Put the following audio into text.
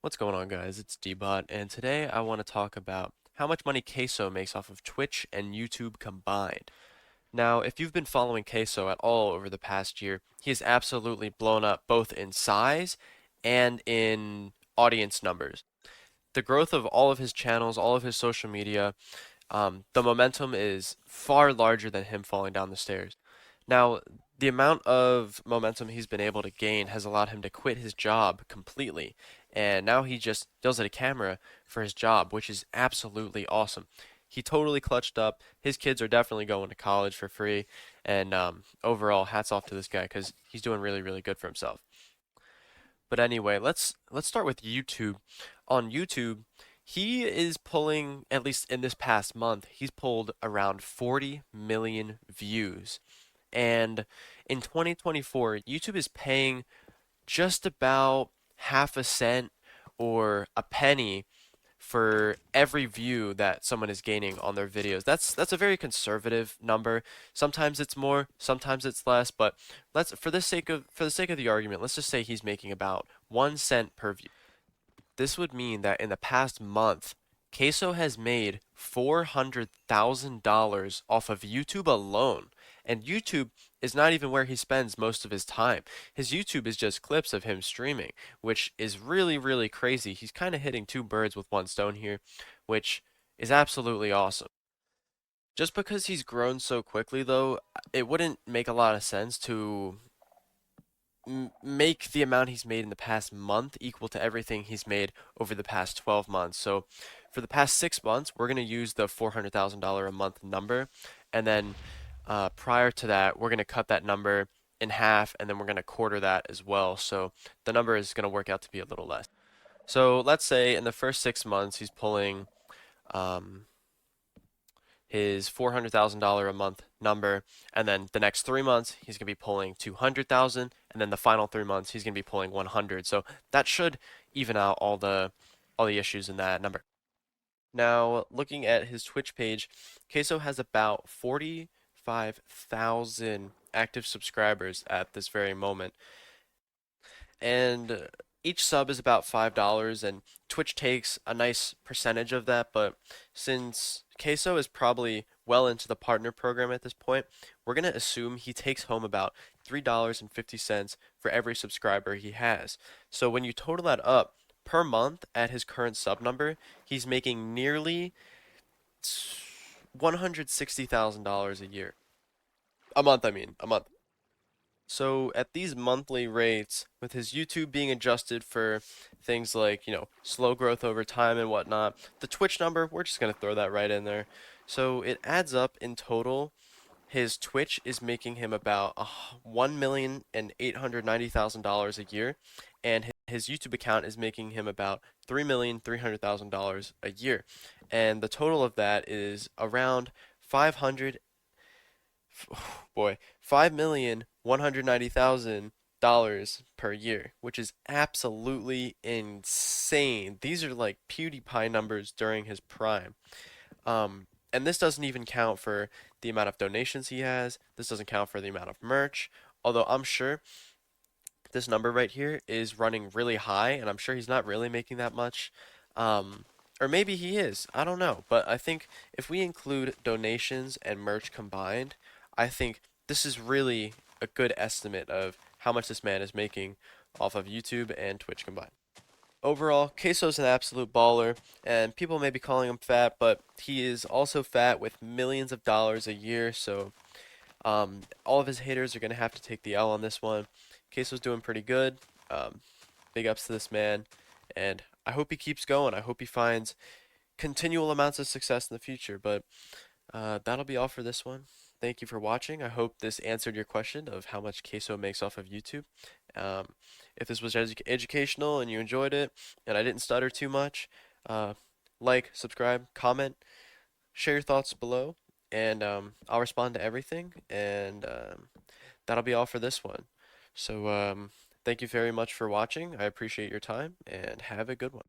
What's going on, guys? It's Dbot, and today I want to talk about how much money Caseoh makes off of Twitch and YouTube combined. Now, if you've been following Caseoh at all over the past year, he has absolutely blown up both in size and in audience numbers. The growth of all of his channels, all of his social media, the momentum is far larger than him falling down the stairs. Now, the amount of momentum he's been able to gain has allowed him to quit his job completely, and now he just deals at a camera for his job, which is absolutely awesome. He totally clutched up. His kids are definitely going to college for free, and overall, hats off to this guy because he's doing really, really good for himself. But anyway, let's start with YouTube. On YouTube, he is pulling, at least in this past month, he's pulled around 40 million views. And in 2024, YouTube is paying just about half a cent or a penny for every view that someone is gaining on their videos. That's a very conservative number. Sometimes it's more, sometimes it's less, but let's for the sake of the argument, let's just say he's making about 1 cent per view. This would mean that in the past month, Caseoh has made $400,000 off of YouTube alone. And YouTube is not even where he spends most of his time. His YouTube is just clips of him streaming, which is really, really crazy. He's kind of hitting two birds with one stone here, which is absolutely awesome. Just because he's grown so quickly, though, it wouldn't make a lot of sense to make the amount he's made in the past month equal to everything he's made over the past 12 months. So for the past 6 months, we're going to use the $400,000 a month number. And then prior to that, we're going to cut that number in half and then we're going to quarter that as well. So the number is going to work out to be a little less. So let's say in the first 6 months, he's pulling um, his $400,000 a month number, and then the next 3 months he's going to be pulling 200,000, and then the final 3 months he's going to be pulling 100. So that should even out all the issues in that number. Now, looking at his Twitch page, Caseoh has about 45,000 active subscribers at this very moment, and each sub is about $5, and Twitch takes a nice percentage of that, but since Caseoh is probably well into the partner program at this point, we're going to assume he takes home about $3.50 for every subscriber he has. So when you total that up per month at his current sub number, he's making nearly $160,000 a year. A month, I mean, a month. So at these monthly rates, with his YouTube being adjusted for things like, slow growth over time and whatnot, the Twitch number, we're just going to throw that right in there. So it adds up in total. His Twitch is making him about $1,890,000 a year, and his YouTube account is making him about $3,300,000 a year. And the total of that is around 500 boy, $5,190,000 per year, which is absolutely insane. These are like PewDiePie numbers during his prime. And this doesn't even count for the amount of donations he has. This doesn't count for the amount of merch. Although I'm sure this number right here is running really high, and I'm sure he's not really making that much. Or maybe he is. I don't know. But I think if we include donations and merch combined, I think this is really a good estimate of how much this man is making off of YouTube and Twitch combined. Overall, Queso's an absolute baller, and people may be calling him fat, but he is also fat with millions of dollars a year, so all of his haters are going to have to take the L on this one. Queso's doing pretty good. Big ups to this man, and I hope he keeps going. I hope he finds continual amounts of success in the future, but that'll be all for this one. Thank you for watching. I hope this answered your question of how much Caseoh makes off of YouTube. Um, if this was educational and you enjoyed it, and I didn't stutter too much, like, subscribe, comment, share your thoughts below, and I'll respond to everything. And that'll be all for this one. So thank you very much for watching. I appreciate your time, and have a good one.